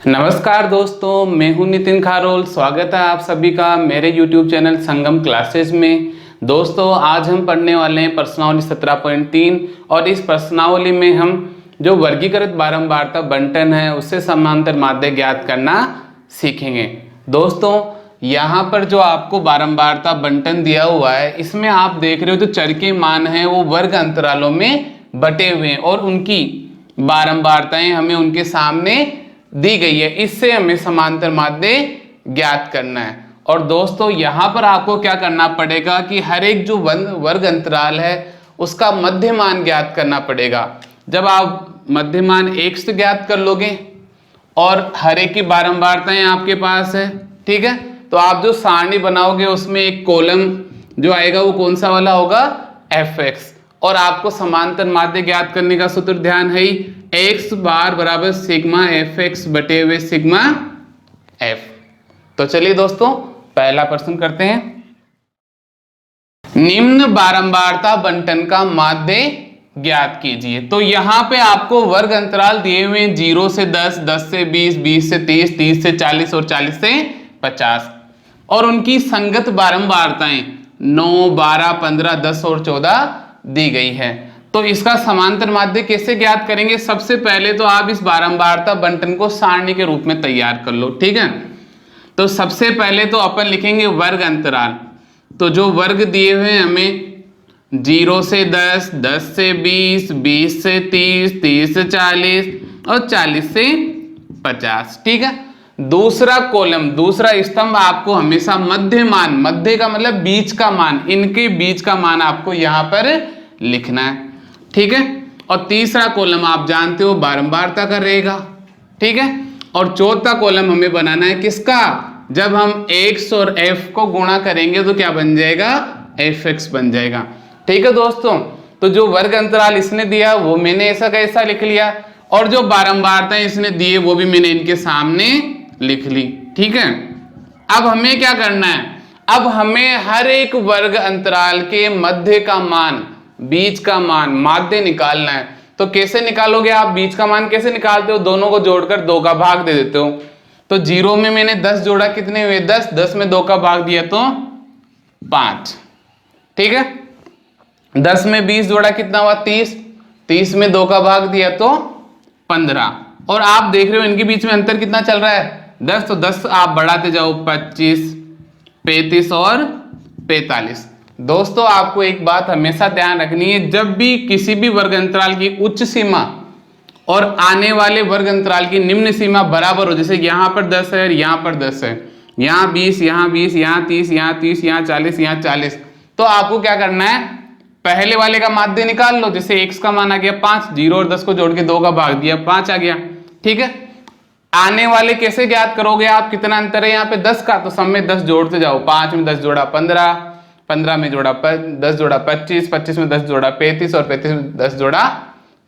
नमस्कार दोस्तों, मैं हूं नितिन खारोल। स्वागत है आप सभी का मेरे YouTube चैनल संगम क्लासेस में। दोस्तों, आज हम पढ़ने वाले हैं प्रश्नावली 17.3 और इस प्रश्नावली में हम जो वर्गीकृत बारंबारता बंटन है उससे समांतर माध्य ज्ञात करना सीखेंगे। दोस्तों, यहाँ पर जो आपको बारंबारता बंटन दिया हुआ है इसमें आप देख रहे हो जो चर के मान है वो वर्ग अंतरालों में बटे हुए हैं और उनकी बारंबारताएं हमें उनके सामने दी गई है। इससे हमें समांतर माध्य ज्ञात करना है। और दोस्तों, यहाँ पर आपको क्या करना पड़ेगा कि हर एक जो वर्ग अंतराल है उसका मध्यमान ज्ञात करना पड़ेगा। जब आप मध्यमान x ज्ञात कर लोगे और हर एक की बारंबारताएं आपके पास है, ठीक है, तो आप जो सारणी बनाओगे उसमें एक कॉलम जो आएगा वो कौन सा वाला होगा, fx। और आपको समांतर माध्य ज्ञात करने का सूत्र ध्यान है ही, x बार बराबर सिग्मा fx बटे हुए सिग्मा f। तो चलिए दोस्तों, पहला प्रश्न करते हैं। निम्न बारंबारता बंटन का माध्य ज्ञात कीजिए। तो यहाँ पे आपको वर्ग अंतराल दिए हुए हैं 0 से 10, 10 से 20, 20 से 30, 30 से 40 और 40 से 50 और उनकी संगत बारंबारताएं 9, 12, 15, 10 और 14 दी गई है। तो इसका समांतर माध्य कैसे ज्ञात करेंगे? सबसे पहले तो आप इस बारंबारता बंटन को सारणी के रूप में तैयार कर लो, ठीक है। तो सबसे पहले तो अपन लिखेंगे वर्ग अंतराल। तो जो वर्ग दिए हुए हैं हमें 0 से 10, 10 से 20, 20 से 30, 30 से 40 और 40 से 50, ठीक है। दूसरा कॉलम, दूसरा स्तंभ आपको हमेशा मध्य मान, मध्य का मतलब बीच का मान, इनके बीच का मान आपको यहाँ पर लिखना है, ठीक है। और तीसरा कॉलम आप जानते हो बारंबारता का रहेगा, ठीक है। और चौथा कॉलम हमें बनाना है किसका? जब हम x और f को गुणा करेंगे तो क्या बन जाएगा, fx बन जाएगा, ठीक है दोस्तों। तो जो वर्ग अंतराल इसने दिया वो मैंने ऐसा कैसा लिख लिया और जो बारंबारता इसने दिए वो भी मैंने इनके सामने लिख ली, ठीक है। अब हमें क्या करना है? अब हमें हर एक वर्ग अंतराल के मध्य का मान, बीच का मान, माध्य निकालना है। तो कैसे निकालोगे आप? बीच का मान कैसे निकालते हो? दोनों को जोड़कर 2 का भाग दे देते हो। तो 0 में मैंने 10 जोड़ा, कितने हुए 10, 10 में 2 का भाग दिया तो 5, ठीक है। 10 में 20 जोड़ा, कितना हुआ 30, 30 में 2 का भाग दिया तो 15। और आप देख रहे हो इनके बीच में अंतर कितना चल रहा है, 10। तो 10 आप बढ़ाते जाओ, 25, 35 और 45। दोस्तों, आपको एक बात हमेशा ध्यान रखनी है, जब भी किसी भी वर्ग अंतराल की उच्च सीमा और आने वाले वर्ग अंतराल की निम्न सीमा बराबर हो, जैसे यहाँ पर 10 है, यहाँ पर 10 है, यहाँ 20, यहाँ 20, यहाँ 30, यहाँ 30, यहाँ 40, यहाँ 40, तो आपको क्या करना है? पहले वाले का माध्य निकाल लो। जैसे x का मान आ गया 5, 0 और 10 को जोड़ के 2 का भाग दिया, 5 आ गया, ठीक है। आने वाले कैसे ज्ञात करोगे आप? कितना अंतर है यहाँ पे 10 का, तो सब में 10 जोड़ते जाओ। 5 में 10 जोड़ा 15, 15 में जोड़ा 10 जोड़ा 25, 25 में 10 जोड़ा 35 और 35 में 10 जोड़ा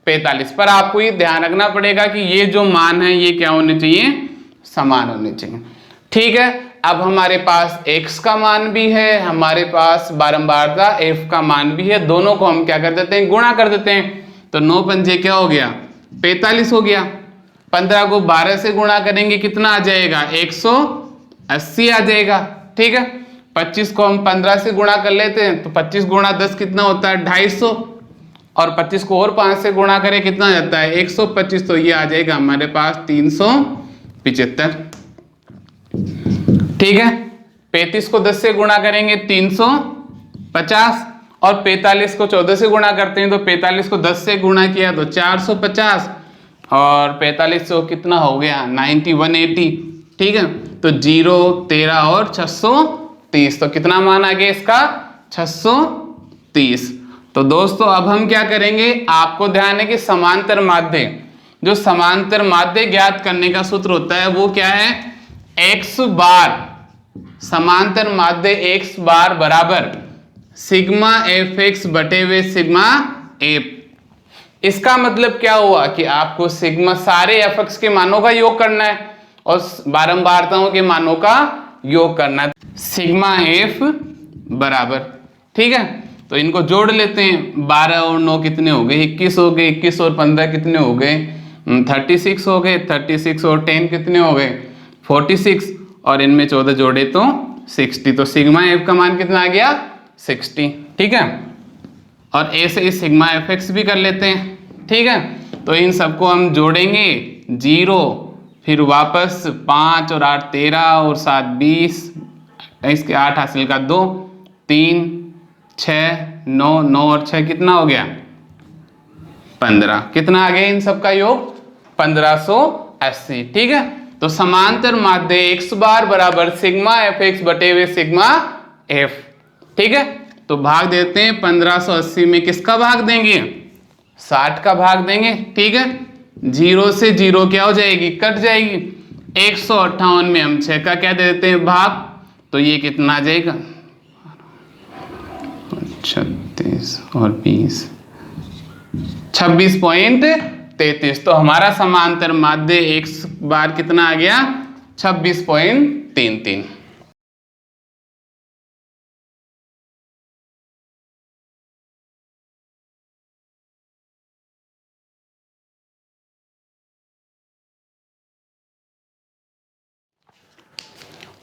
45। पर आपको ये ध्यान रखना पड़ेगा कि ये जो मान है ये क्या होने चाहिए, समान होने चाहिए, ठीक है। अब हमारे पास x का मान भी है, हमारे पास बारंबारता f का मान भी है, दोनों को हम क्या कर देते हैं, गुणा कर देते हैं। तो 9 पंजे क्या हो गया, 45 हो गया। 15 को 12 से गुणा करेंगे, कितना आ जाएगा, 180 आ जाएगा, ठीक है। 25 को हम 15 से गुणा कर लेते हैं, तो 25 गुणा 10 कितना होता है, 250। और 25 को और 5 से गुणा करें, कितना जाता है, 125। तो ये आ जाएगा हमारे पास 375, ठीक है। 35 को 10 से गुणा करेंगे 350 और 45 को 14 से गुणा करते हैं, तो 45 को 10 से गुणा किया तो 450 और 45 को कितना हो गया, 90, 180, ठीक है। तो 0, 13 और 630, तो कितना मान आ गया इसका, 630। तो दोस्तों, अब हम क्या करेंगे, आपको ध्यान है कि समांतर माध्य, जो समांतर माध्य ज्ञात करने का सूत्र होता है वो क्या है, x बार, समांतर माध्य x बार बराबर सिग्मा fx बटे हुए सिग्मा f। इसका मतलब क्या हुआ कि आपको सिग्मा सारे fx के मानों का योग करना है और बारंबारताओं के मानों का योग करना है, सिग्मा f बराबर, ठीक है। तो इनको जोड़ लेते हैं, 12 और 9 कितने हो गए, 21 हो गए, 21 और 15 कितने हो गए, 36 हो गए, 36 और 10 कितने हो गए 46, और इनमें 14 जोड़े तो 60। तो सिग्मा एफ का मान कितना आ गया 60। ठीक है, और ए से इस सिग्मा एफ एक्स भी कर लेते हैं। ठीक है, तो इन सबको हम जोड़ेंगे 0, फिर वापस 5 और 8 13 और 7 20, इसके 8 हासिल का 2 3 6 9 9 और 6 कितना हो गया 15। कितना आ गया इन सब का योग 1580। ठीक है, तो समांतर माध्य x बार बराबर सिग्मा एफ एक्स बटे हुए सिग्मा एफ। ठीक है, तो भाग देते हैं 1580 में किसका भाग देंगे 60 का भाग देंगे। ठीक है, 0 से 0 क्या हो जाएगी कट जाएगी, 158 में हम 6 का क्या दे देते हैं भाग, तो ये कितना आ जाएगा 36 और 20 26.33। तो हमारा समांतर माध्य x बार कितना आ गया 26.33।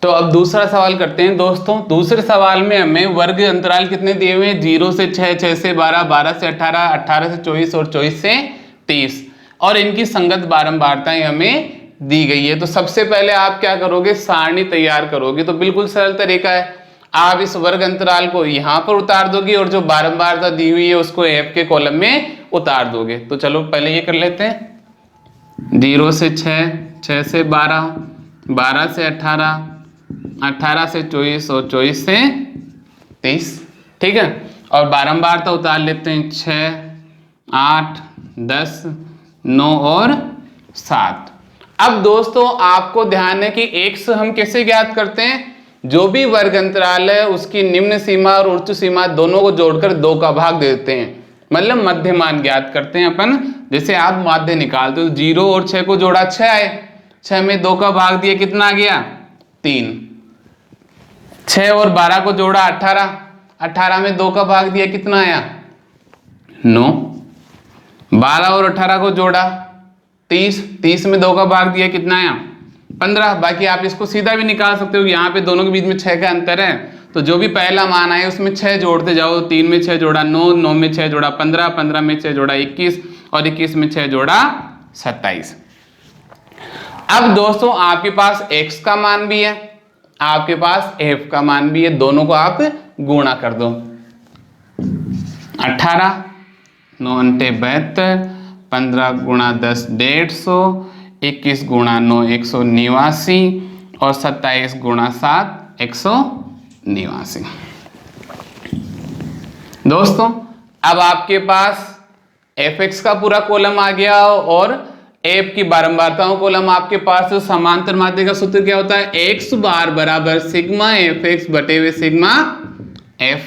तो अब दूसरा सवाल करते हैं दोस्तों। दूसरे सवाल में हमें वर्ग अंतराल कितने दिए हुए हैं 0 से 6, 6 से 12, 12 से 18, 18 से 24 और 24 से 30, और इनकी संगत बारंबारताएं हमें दी गई है। तो सबसे पहले आप क्या करोगे सारणी तैयार करोगे। तो बिल्कुल सरल तरीका है, आप इस वर्ग अंतराल को यहाँ पर उतार दोगे और जो बारंबारता दी हुई है उसको एफ के कॉलम में उतार दोगे। तो चलो पहले ये कर लेते हैं 0 से 6, 6 से 12, 12 से 18, 18 से 24 और 24 से 30। ठीक है, और बारंबारता उतार लेते हैं 6 8 10 9 और 7। अब दोस्तों आपको ध्यान है कि x हम कैसे ज्ञात करते हैं, जो भी वर्ग अंतराल है उसकी निम्न सीमा और उच्च सीमा दोनों को जोड़कर 2 का भाग दे देते हैं, मतलब मध्य मान ज्ञात करते हैं अपन। जैसे आप माध्य निकालते हो 0 और 6 को जोड़ा 6 आए, 6 में 2 का भाग दिया कितना आ गया 3, 6 और 12 को जोड़ा 18, 18 में 2 का भाग दिया कितना आया 9, 12 और 18 को जोड़ा 30, 30 में 2 का भाग दिया कितना आया 15। बाकी आप इसको सीधा भी निकाल सकते हो, यहाँ पे दोनों के बीच में 6 का अंतर है, तो जो भी पहला मान आए उसमें 6 जोड़ते जाओ। 3 में 6 जोड़ा 9, 9 में 6 जोड़ा 15, 15 में 6 जोड़ा 21 और 21 में 6 जोड़ा 27। अब दोस्तों आपके पास x का मान भी है, आपके पास f का मान भी है, दोनों को आप गुणा कर दो। 18 9 72, 15 गुणा 10 150, 21 गुणा 9 189 और 27 गुणा 7 189। दोस्तों अब आपके पास fx का पूरा कॉलम आ गया और एफ की बारंबारताओं कॉलम आपके पास। तो समांतर माध्य का सूत्र क्या होता है x बार बराबर सिग्मा एफ एक्स बटे हुए सिग्मा एफ।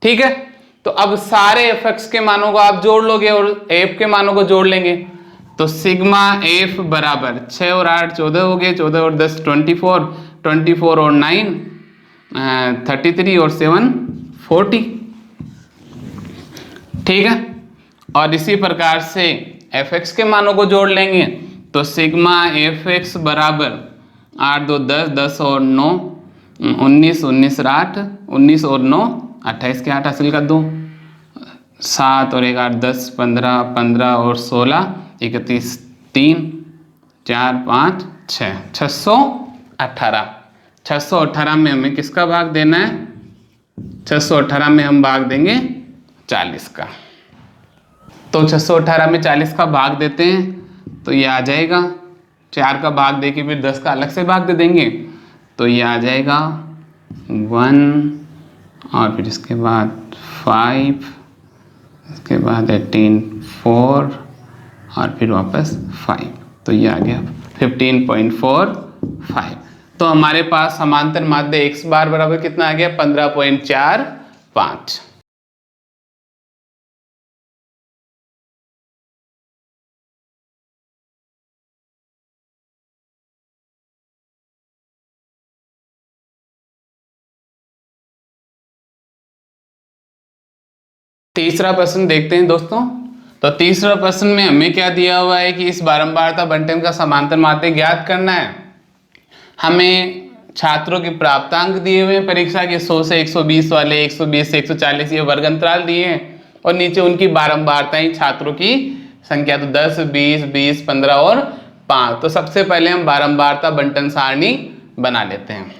ठीक है, तो अब सारे एफ एक्स के मानों को आप जोड़ लोगे और एफ के मानों को जोड़ लेंगे। तो सिग्मा एफ बराबर 6 और 8 14 हो गए, 14 और 10 24, 24 और 9 33 और 7 40। ठीक है, और इसी प्रकार से एफ एक्स के मानों को जोड़ लेंगे। तो सिग्मा एफ एक्स बराबर 8 2 10, 10 और 9 19, 19 और 8 19 और 9 28 के 8 हासिल का 2, 7 और 1 8 10 15, 15 और 16 31 3 4 5 6 618। 618 में हमें किसका भाग देना है 618 में हम भाग देंगे 40 का। तो 618 में 40 का भाग देते हैं तो ये आ जाएगा, 4 का भाग दे के फिर 10 का अलग से भाग दे देंगे तो ये आ जाएगा 1 और फिर इसके बाद 5, इसके बाद 18 4 और फिर वापस 5, तो ये आ गया 15.45। तो हमारे पास समांतर माध्य x बार बराबर कितना आ गया 15.45। तीसरा प्रश्न देखते हैं दोस्तों। तो तीसरा प्रश्न में हमें क्या दिया हुआ है कि इस बारंबारता बंटन का समांतर माध्य ज्ञात करना है। हमें छात्रों के प्राप्तांक दिए हुए हैं परीक्षा के 100 से 120 वाले, 120 से 140 ये वर्ग अंतराल दिए हैं और नीचे उनकी बारंबारताएं छात्रों की संख्या, तो 10, 20, 20, 15 और 5। तो सबसे पहले हम बारंबारता बंटन सारणी बना लेते हैं।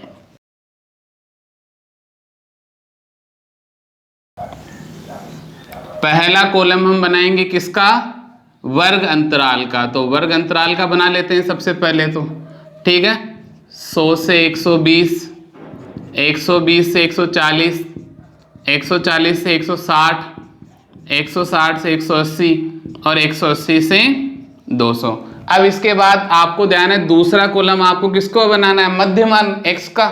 पहला कॉलम हम बनाएंगे किसका? वर्ग अंतराल का। तो वर्ग अंतराल का बना लेते हैं सबसे पहले तो, ठीक है। 100 से 120, 120 से 140, 140 से 160, 160 से 180 और 180 से 200। अब इसके बाद आपको ध्यान है दूसरा कॉलम आपको किसको बनाना है? मध्यमान x का,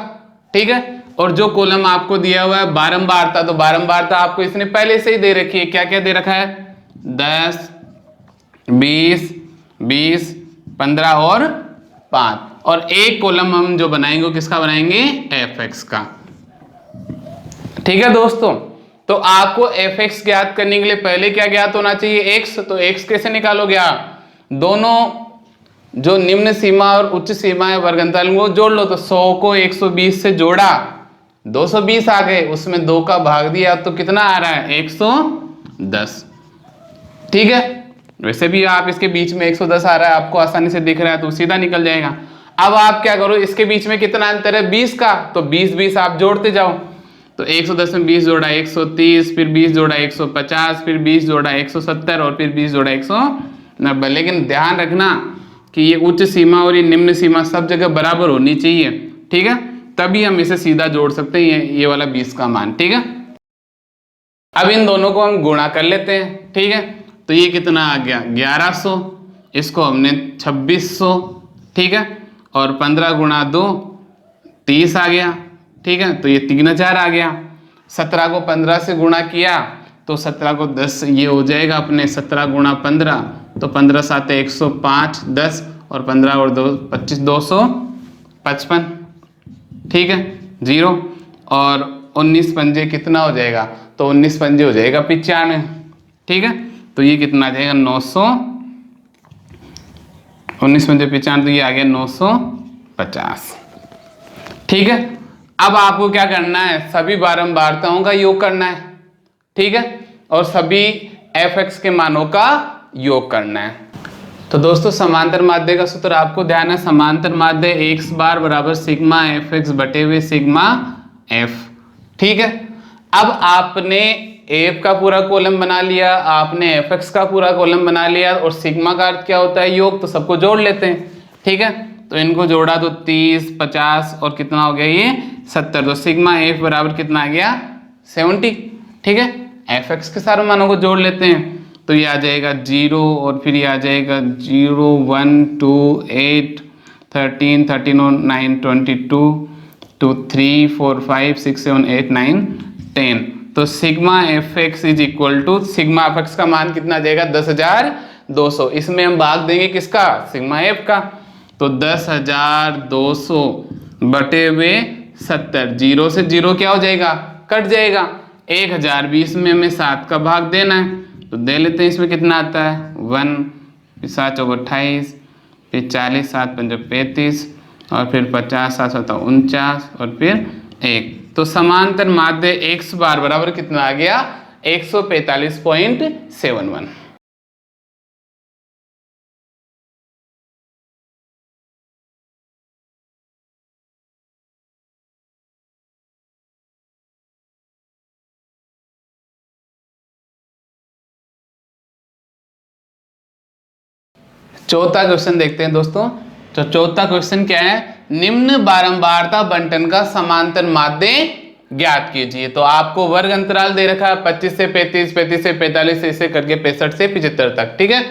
ठीक है। और जो कॉलम आपको दिया हुआ है बारंबारता, तो बारंबारता आपको इसने पहले से ही दे रखी है। क्या क्या दे रखा है? 10, 20, 20, 15 और 5। और एक कॉलम हम जो बनाएंगे किसका बनाएंगे? fx का, ठीक है दोस्तों। तो आपको fx ज्ञात करने के लिए पहले क्या ज्ञात होना चाहिए? x। तो x कैसे निकालोगे आप? दोनों जो निम्न सीमा और उच्च सीमा है वर्ग अंतराल को जोड़ लो। तो 100 को 120 से जोड़ा, 220 आ गए, उसमें 2 का भाग दिया तो कितना आ रहा है? 110, ठीक है। वैसे भी आप इसके बीच में 110 आ रहा है, आपको आसानी से दिख रहा है तो सीधा निकल जाएगा। अब आप क्या करो, इसके बीच में कितना अंतर है? 20 का। तो 20 20 आप जोड़ते जाओ। तो 110 में 20 जोड़ा 130, फिर 20 जोड़ा 150, फिर 20 जोड़ा 170 और फिर 20 जोड़ा 190। लेकिन ध्यान रखना कि ये उच्च सीमा और ये निम्न सीमा सब जगह बराबर होनी चाहिए, ठीक है। तभी हम इसे सीधा जोड़ सकते हैं, ये वाला 20 का मान, ठीक है। अब इन दोनों को हम गुणा कर लेते हैं, ठीक है। तो ये कितना आ गया? 1100। इसको हमने 2600, ठीक है। और 15 गुणा 2 30 आ गया, ठीक है। तो ये 3000 आ गया। 17 को 15 से गुणा किया तो 17 को 10 ये हो जाएगा अपने 17 गुणा 15, तो 15 7 105, 10 और 15 और 2 25, 255, ठीक है। 0 और 19 पंजे कितना हो जाएगा? तो 19 पंजे हो जाएगा 95, ठीक है। तो ये कितना आ जाएगा? 900, 19 पंजे 95, तो ये आ गया 950, ठीक है। अब आपको क्या करना है? सभी बारंबारताओं का योग करना है, ठीक है। और सभी fx के मानों का योग करना है। तो दोस्तों समांतर माध्य का सूत्र आपको ध्यान है, समांतर माध्य x बार बराबर सिग्मा fx बटे हुए सिग्मा f, ठीक है। अब आपने f का पूरा कॉलम बना लिया, आपने fx का पूरा कॉलम बना लिया, और सिग्मा का अर्थ क्या होता है? योग। तो सबको जोड़ लेते हैं, ठीक है। तो इनको जोड़ा तो 30, 50 और कितना हो गया? ये 70। तो सिग्मा f बराबर कितना आ गया? 70, ठीक है। fx के सारे मानों को जोड़ लेते हैं तो ये आ जाएगा 0 और फिर ये आ जाएगा 0, 1, 2, 8, 13, 13 और 9, 22, 2, 3, 4, 5, 6, 7, 8, 9, 10। तो sigma fx is equal to, sigma fx का मान कितना आ जाएगा? 10,200। इसमें हम भाग देंगे किसका? सिग्मा f का। तो 10,200 बटे हुए 70, 0 से 0 क्या हो जाएगा? कट जाएगा। 1020 में हमें 7 का भाग देना है, तो दे लेते हैं। इसमें कितना आता है? 1, फिर 7 चौको 28, फिर 40, 7 पंजे 35 और फिर 50, 7 7 49 और फिर 1। तो समांतर माध्य x बार बराबर कितना आ गया? 145.71। चौथा क्वेश्चन देखते हैं दोस्तों। तो चौथा क्वेश्चन क्या है? निम्न बारंबारता बंटन का समांतर माध्य ज्ञात कीजिए। तो आपको वर्ग अंतराल दे रखा है 25 से 35, 35 से 45, ऐसे करके 65 से 75 तक, ठीक है।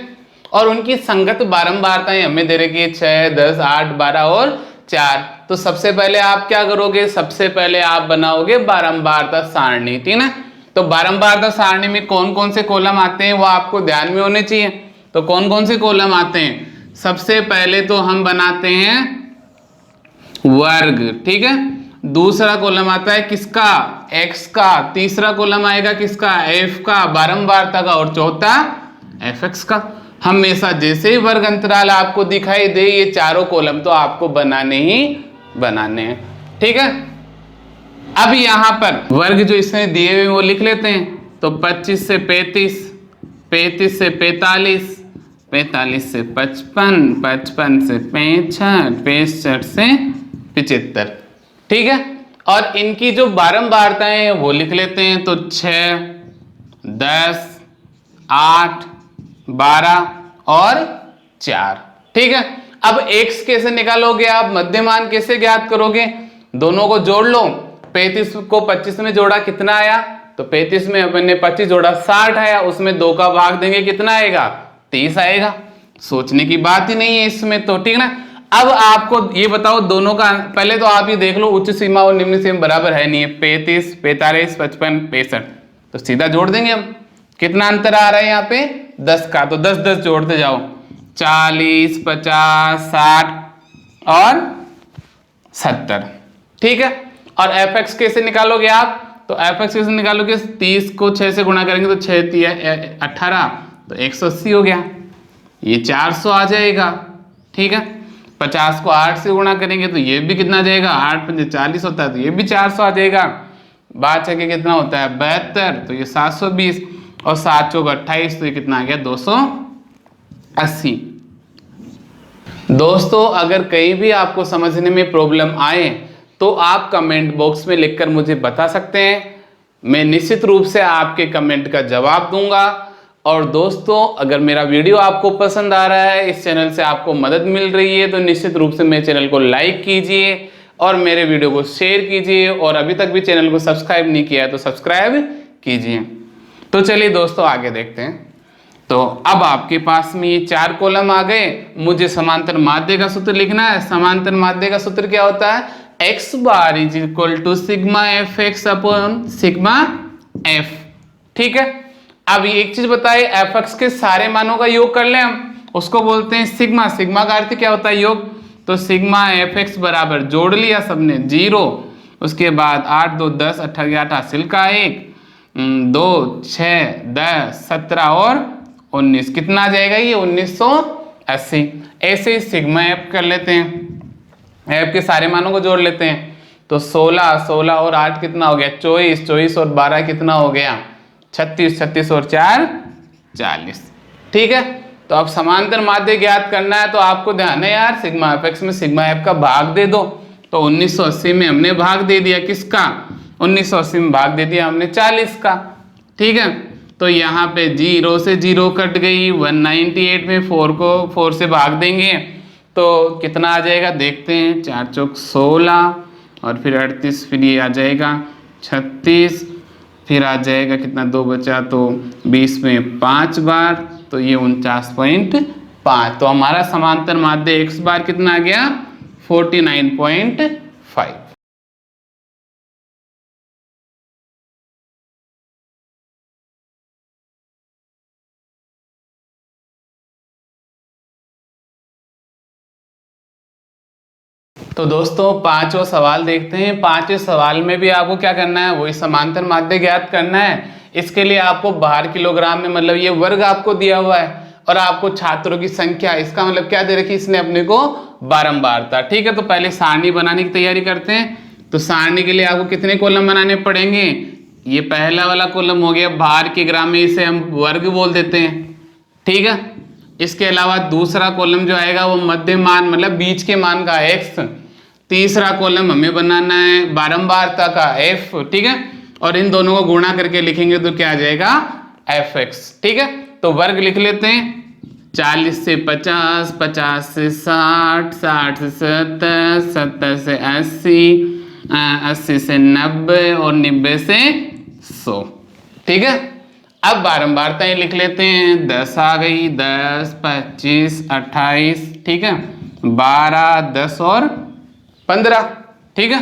और उनकी संगत बारंबारताएं हमें दे रखी है 6, 10, 8, 12 और 4। तो सबसे पहले आप क्या करोगे? सबसे पहले आप बनाओगे बारंबारता सारणी, ठीक है। तो बारंबारता सारणी में कौन कौन से कॉलम आते हैं वो आपको ध्यान में होने चाहिए। तो कौन कौन से कॉलम आते हैं? सबसे पहले तो हम बनाते हैं वर्ग, ठीक है। दूसरा कॉलम आता है किसका? x का। तीसरा कॉलम आएगा किसका? f का, बारंबारता का। और चौथा fx का। हमेशा जैसे ही वर्ग अंतराल आपको दिखाई दे ये चारों कॉलम तो आपको बनाने ही बनाने हैं, ठीक है। अब यहां पर वर्ग जो इसमें दिए हुए वो लिख लेते हैं। तो 25 से 35, 35 से 45, 45 से 55, 55 से 65, 65 से 75, ठीक है। और इनकी जो बारंबारताएं हैं वो लिख लेते हैं। तो 6, 10, 8, 12 और 4, ठीक है। अब x कैसे निकालोगे आप, मध्यमान कैसे ज्ञात करोगे? दोनों को जोड़ लो। 35 को 25 में जोड़ा कितना आया? तो 35 में अपन ने 25 जोड़ा 60 आया, उसमें 2 का भाग देंगे कितना आएगा? 30 आएगा। सोचने की बात ही नहीं है इसमें तो, ठीक ना। अब आपको ये बताओ दोनों का, पहले तो आप ये देख लो उच्च सीमा और निम्न सीमा बराबर है नहीं है। 35, 45, 55, 65, तो सीधा जोड़ देंगे हम। कितना अंतर आ रहा है यहाँ पे? 10 का। तो 10 10 जोड़ते जाओ, 40, 50, 60 और 70, ठीक है। और fx कैसे निकालोगे आप? तो fx कैसे निकालोगे? 30 को 6 से गुणा करेंगे तो 6 3 18, तो 180 हो गया। ये 400 आ जाएगा, ठीक है। 50 को 8 से गुणा करेंगे तो ये भी कितना आ जाएगा? 8 पंजे 40 होता है, तो ये भी 400 आ जाएगा। बाद चके कितना होता है? 72, तो ये 720 और 7 चौक 28, तो ये कितना आ गया? 280। दोस्तों अगर कहीं भी आपको समझने में प्रॉब्लम आए तो आप कमेंट बॉक्स में लिखकर मुझे बता सकते हैं। मैं निश्चित रूप से आपके कमेंट का जवाब दूंगा। और दोस्तों अगर मेरा वीडियो आपको पसंद आ रहा है, इस चैनल से आपको मदद मिल रही है, तो निश्चित रूप से मेरे चैनल को लाइक कीजिए और मेरे वीडियो को शेयर कीजिए। और अभी तक भी चैनल को सब्सक्राइब नहीं किया है तो सब्सक्राइब कीजिए। तो चलिए दोस्तों आगे देखते हैं। तो अब आपके पास में ये 4 कॉलम आ गए। मुझे समांतर माध्य का सूत्र लिखना है। समांतर माध्य का सूत्र क्या होता है? x bar is equal to sigma f x upon sigma f, ठीक है। अब एक चीज बताइए, एफ एक्स के सारे मानों का योग कर ले हम, उसको बोलते हैं सिग्मा। सिग्मा का अर्थ क्या होता है? योग। तो सिग्मा एफ एक्स बराबर जोड़ लिया सबने 0, उसके बाद 8 2 10 18 8 हासिल का 1 2 6 10 17 और 19, कितना आ जाएगा? ये 1980। ऐसे ही सिग्मा एफ कर लेते हैं, एफ के सारे मानों को जोड़ लेते हैं। तो 16 16 और 8 कितना हो गया? 24 24 और 12 कितना हो गया? 36 36 और 4 40, ठीक है। तो अब समांतर माध्य ज्ञात करना है तो आपको ध्यान है यार, सिग्मा एफ एक्स में सिग्मा एफ का भाग दे दो। तो 1980 में हमने भाग दे दिया किसका? 1980 में भाग दे दिया हमने 40 का, ठीक है। तो यहाँ पे 0 से 0 कट गई। 198 में 4 को 4 से भाग देंगे तो कितना आ जाएगा देखते हैं। 4 चौक 16 और फिर 38, फिर ये आ जाएगा 36, फिर आ जाएगा कितना? 2 बचा तो 20 में 5 बार, तो ये 49.5। तो हमारा समांतर माध्य x बार कितना आ गया? 49.5। तो दोस्तों पांचवा सवाल देखते हैं। पांचवें सवाल में भी आपको क्या करना है? वही समांतर माध्य ज्ञात करना है। इसके लिए आपको बार किलोग्राम में, मतलब ये वर्ग आपको दिया हुआ है और आपको छात्रों की संख्या, इसका मतलब क्या दे रखी इसने अपने को? बारंबारता, ठीक है। तो पहले सारणी बनाने की तैयारी करते हैं। तो सारणी के लिए आपको कितने कॉलम बनाने पड़ेंगे? ये पहला वाला कॉलम हो गया भार के ग्राम में, इसे हम वर्ग बोल देते हैं, ठीक है। इसके अलावा दूसरा कॉलम जो आएगा वो मध्य मान, मतलब बीच के मान का x। तीसरा कॉलम हमें बनाना है बारंबारता का f, ठीक है। और इन दोनों को गुणा करके लिखेंगे तो क्या आ जाएगा? fx, ठीक है। तो वर्ग लिख लेते हैं। 40 से 50, 50 से 60, 60 से 70, 70 से 80, 80 से 90 और 90 से 100, ठीक है। अब बारंबारताएं लिख लेते हैं। 10 आ गई, 10 25 28, ठीक है। 12 10 और 15, ठीक है।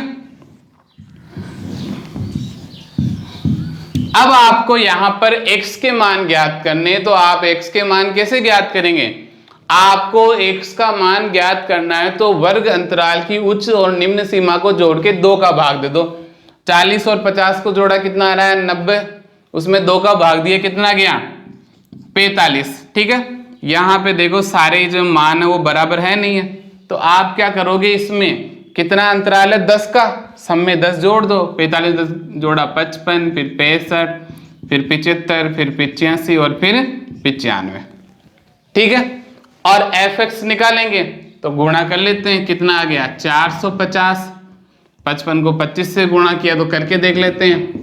अब आपको यहां पर x के मान ज्ञात करने, तो आप x के मान कैसे ज्ञात करेंगे? आपको x का मान ज्ञात करना है तो वर्ग अंतराल की उच्च और निम्न सीमा को जोड़ के 2 का भाग दे दो। 40 और 50 को जोड़ा कितना आ रहा है? 90, उसमें 2 का भाग दिया कितना गया? 45। ठीक है, यहाँ पे देखो सारे जो मान है वो बराबर है नहीं है, तो आप क्या करोगे, इसमें कितना अंतराल है 10 का, सब में 10 जोड़ दो। 45 10 जोड़ा 55, फिर 65, फिर 75, फिर 85 और फिर 95। ठीक है, और fx निकालेंगे तो गुणा कर लेते हैं, कितना आ गया 450। 55 को 25 से गुणा किया तो करके देख लेते हैं।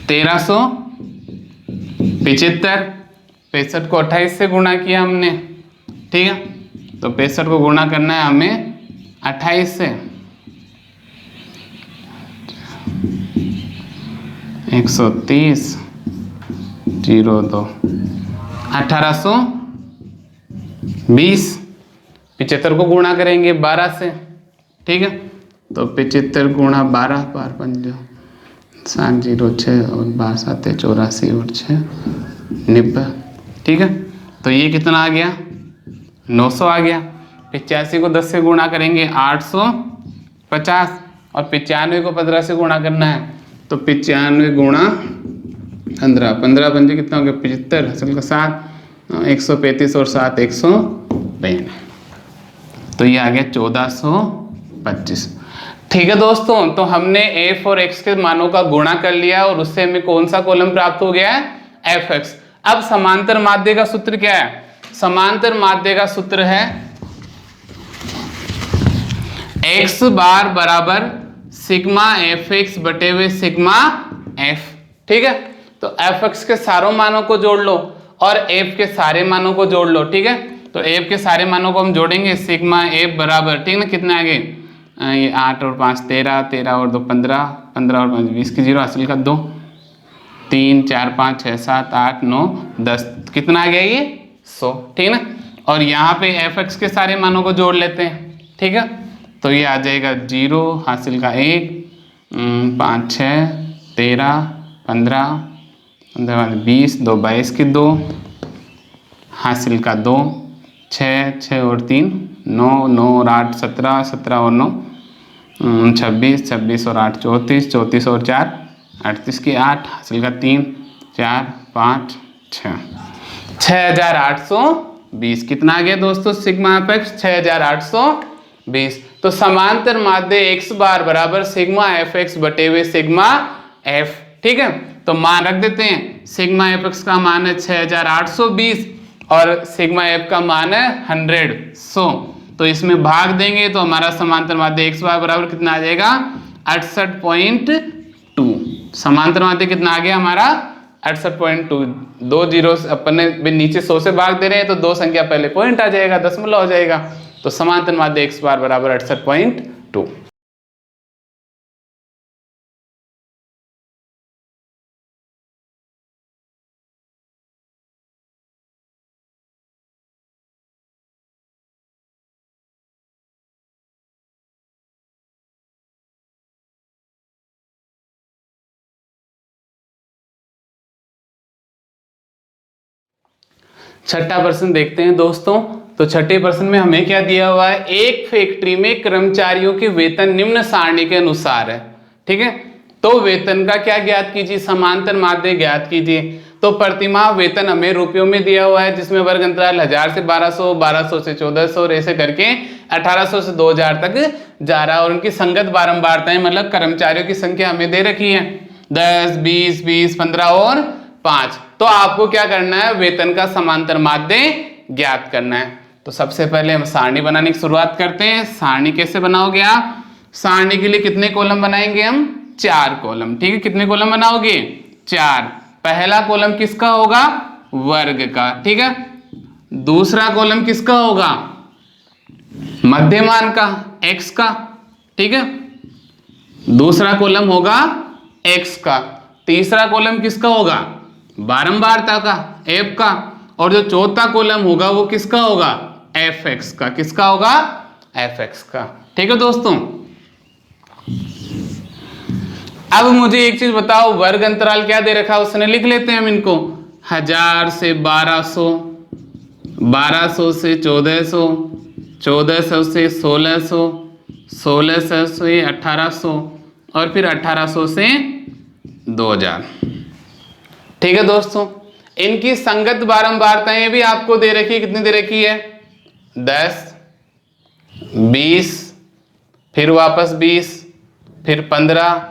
1375, 65 को 28 से गुणा किया हमने। ठीक है, तो 65 को गुणा करना है हमें 28 से, 130 02 1820। 75 को गुणा करेंगे 12 से। ठीक है, तो 75 गुणा 12, 12 5 706 और 12 7 84 और 6 90। ठीक है, तो ये कितना आ गया 900 आ गया। 85 को 10 से गुणा करेंगे 850 और 95 को 15 से गुणा करना है, तो 95 गुणा 15, 15 पंजे कितना हो गया 75, असल का 7, 135 और 7 192, तो ये आ गया 1425। ठीक है दोस्तों, तो हमने f और x के मानों का गुणा कर लिया और उससे हमें कौन सा कॉलम प्राप्त हो गया है fx। अब समांतर माध्य का सूत्र क्या है, समांतर माध्य का सूत्र है x बार बराबर सिग्मा fx बटे हुए सिग्मा f। ठीक है, तो fx के सारों मानों को जोड़ लो और f के सारे मानों को जोड़ लो। ठीक है, तो f के सारे मानों को हम जोड़ेंगे, सिग्मा f बराबर, ठीक है ना, कितने आ गए, ये 8 और 5 13, 13 और 2 15, 15 और 5 20 की 0 हासिल का 2, 3 4 5 6 7 8 9 10, कितना आ गया ये 100। ठीक है ना, और यहाँ पे fx के सारे मानों को जोड़ लेते हैं। ठीक है, तो ये आ जाएगा 0 हासिल का 1, 5 6 13 15 15 20 2 22 की 2 हासिल का 2, 6 6 और 3 9 9 और 8 17 17 और 9 26 26 और 8 34 34 और 4 38 की 8 हासिल का 3 4 5 6 6820। कितना आ गया दोस्तों सिग्मा एफ 6820। तो समांतर माध्य x बार बराबर सिग्मा एफ एक्स बटे हुए सिग्मा एफ। ठीक है, तो मान रख देते हैं, सिग्मा एफ एक्स का मान है 6820 और सिग्मा एफ का मान है 100। तो इसमें भाग देंगे तो हमारा समांतर माध्य x बार बराबर कितना आ जाएगा 68.2। समांतर माध्य कितना आ गया हमारा 68.2। 2 जीरो अपन ने नीचे 100 से भाग दे रहे हैं तो 2 संख्या पहले पॉइंट आ जाएगा, दशमलव हो जाएगा। तो समांतर माध्य x बार बराबर 68.2। छठा प्रश्न देखते हैं दोस्तों। तो छठे प्रश्न में हमें क्या दिया हुआ है, एक फैक्ट्री में कर्मचारियों के वेतन निम्न सारणी के अनुसार है। ठीक है, तो वेतन का क्या ज्ञात कीजिए, समांतर माध्य ज्ञात कीजिए। तो प्रतिमाह वेतन हमें रुपयों में दिया हुआ है, जिसमें वर्ग अंतराल 1000 से 1200, 1200 से 1400 और ऐसे करके 1800 से 2000 तक जा रहा है। और उनकी संगत बारंबारताएं, मतलब कर्मचारियों की संख्या हमें दे रखी है 10 20 20 15 और 5। तो आपको क्या करना है, वेतन का समांतर माध्य ज्ञात करना है। तो सबसे पहले हम सारणी बनाने की शुरुआत करते हैं। सारणी कैसे बनाओगे आप, सारणी के लिए कितने कॉलम बनाएंगे हम, 4 कॉलम। ठीक है, कितने कॉलम बनाओगे 4। पहला कॉलम किसका होगा, वर्ग का। ठीक है, दूसरा कॉलम किसका होगा, मध्यमान का, x का। ठीक है, दूसरा कॉलम होगा x का। तीसरा कॉलम किसका होगा, बारंबारता का, f का। और जो चौथा कॉलम होगा वो किसका होगा, fx का। किसका होगा, fx का। ठीक है दोस्तों, अब मुझे एक चीज बताओ, वर्ग अंतराल क्या दे रखा है उसने लिख लेते हैं हम इनको। 1000 से 1200, 1200 से 1400, 1400 से 1600, 1600 से 1800, और फिर 1800 से 2000। ठीक है दोस्तों, इनकी संगत बारंबारताएं भी आपको दे रखी है। कितनी दे रखी है? 10, 20, फिर वापस 20, फिर 15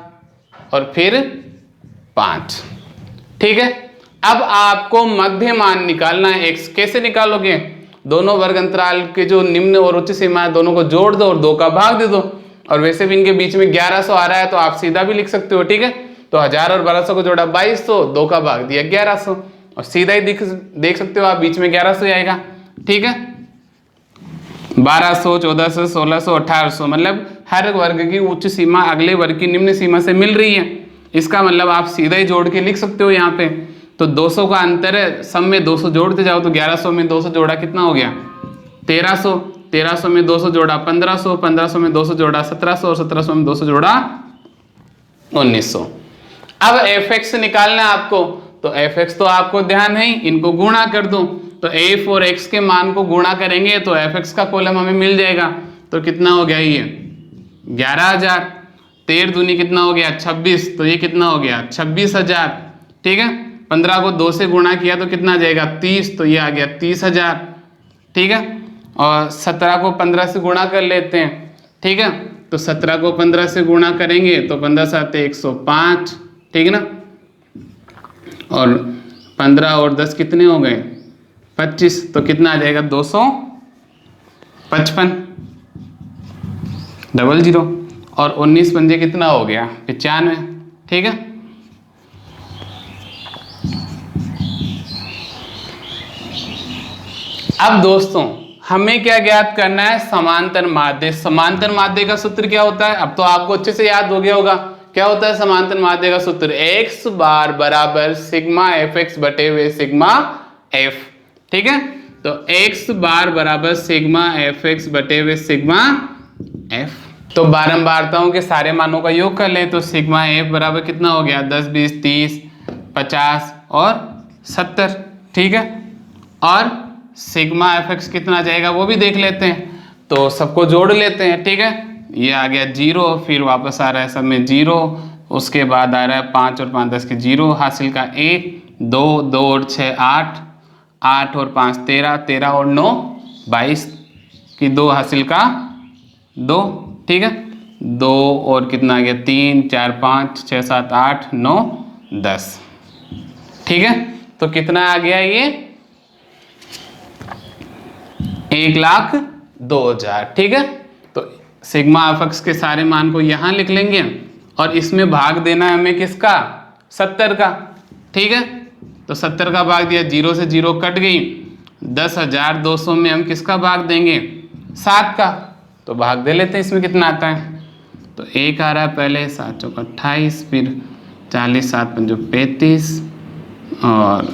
और फिर 5। ठीक है, अब आपको मध्य मान निकालना है x। कैसे निकालोगे? दोनों वर्ग अंतराल के जो निम्न और उच्च सीमा है दोनों को जोड़ दो और 2 का भाग दे दो। और वैसे भी इनके बीच में 1100 आ रहा है तो आप सीधा भी लिख सकते हो। ठीक है, तो 1000 और 1200 को जोड़ा 2200, 2 का भाग दिया 1100 और सीधा ही देख सकते हो आप, बीच में 1100 ही आएगा। ठीक है, 1200, 1400, 1600, 1800, मतलब हर वर्ग की उच्च सीमा अगले वर्ग की निम्न सीमा से मिल रही है। इसका मतलब आप सीधा ही जोड़ के लिख सकते हो यहाँ पे। तो 200 का अंतर है, सब में 200 जोड़ते जाओ तो 1100 में 200 जोड़ा कितना हो गया? 1300, 1300 में 200 जोड़ा 1500, 1500 में 200 जोड़ा 1700 और 1700 में 200 जोड़ा 1900। अब fx निकालना है आपको, तो fx तो आपको ध्यान है, इनको गुणा कर दो। तो f और x के मान को गुणा करेंगे तो fx का कॉलम हमें मिल जाएगा। तो कितना हो गया ये? 11000। 13 दूनी कितना हो गया? 26, तो ये कितना हो गया? 26000। ठीक है, 15 को 2 से गुणा किया तो कितना आ जाएगा? 30, तो ये आ गया 30000। ठीक है, और 17 को 15 से गुणा कर लेते हैं। ठीक है, तो 17 को 15 से गुणा करेंगे तो 15 7 105। ठीक है ना, और 15 और 10 कितने हो गए? 25, तो कितना आ जाएगा? 255 00 और 19 पंजे कितना हो गया? 95। ठीक है, अब दोस्तों हमें क्या ज्ञात करना है? समांतर माध्य। समांतर माध्य का सूत्र क्या होता है? अब तो आपको अच्छे से याद हो गया होगा। क्या होता है समांतर माध्य का सूत्र? x बार बराबर सिग्मा fx बटे हुए सिग्मा f। ठीक है, तो x बार बराबर सिग्मा fx बटे हुए सिग्मा f। तो बारंबारताओं के सारे मानों का योग कर ले तो सिग्मा f बराबर कितना हो गया? 10, 20, 30, 50 और 70। ठीक है, और सिग्मा fx कितना आ जाएगा वो भी देख लेते हैं। तो सबको जोड़ लेते हैं। ठीक है, ये आ गया 0, फिर वापस आ रहा है सब में 0, उसके बाद आ रहा है 5 और 5 10 के 0, हासिल का 1, 2, 2 और 6 8, 8 और 5 13, 13 और 9 22 की 2, हासिल का 2। ठीक है, 2 और कितना आ गया? 3, 4, 5, 6, 7, 8, 9, 10। ठीक है, तो कितना आ गया ये? 1,02,000। ठीक है, तो सिग्मा fx के सारे मान को यहाँ लिख लेंगे और इसमें भाग देना है हमें किसका? 70 का। ठीक है, तो 70 का भाग दिया, 0 से 0 कट गई। 10,200 में हम किसका भाग देंगे? 7 का। तो भाग दे लेते हैं, इसमें कितना आता है? तो 1 आ रहा है पहले, 7 चौका 28, फिर 40, 7 पंजो 35 और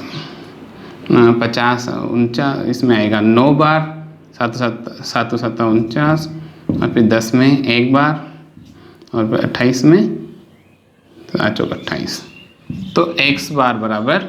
50 49, इसमें आएगा 9 बार, 7 7 49 और फिर 10 में 1 बार और फिर 28 में 7 चौका 28। तो x बार बराबर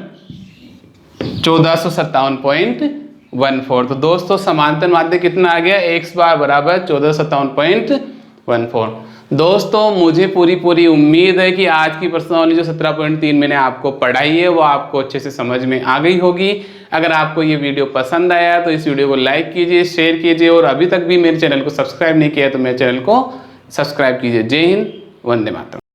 1457.14। तो दोस्तों समांतर माध्य कितना आ गया? x बार बराबर 1457.14। दोस्तों मुझे पूरी उम्मीद है कि आज की प्रश्नावली जो 17.3 मैंने आपको पढ़ाई है वो आपको अच्छे से समझ में आ गई होगी। अगर आपको ये वीडियो पसंद आया तो इस वीडियो को लाइक कीजिए, शेयर कीजिए और अभी तक भी मेरे चैनल को सब्सक्राइब नहीं किया तो मेरे चैनल को सब्सक्राइब कीजिए। जय हिंद, वंदे मातरम।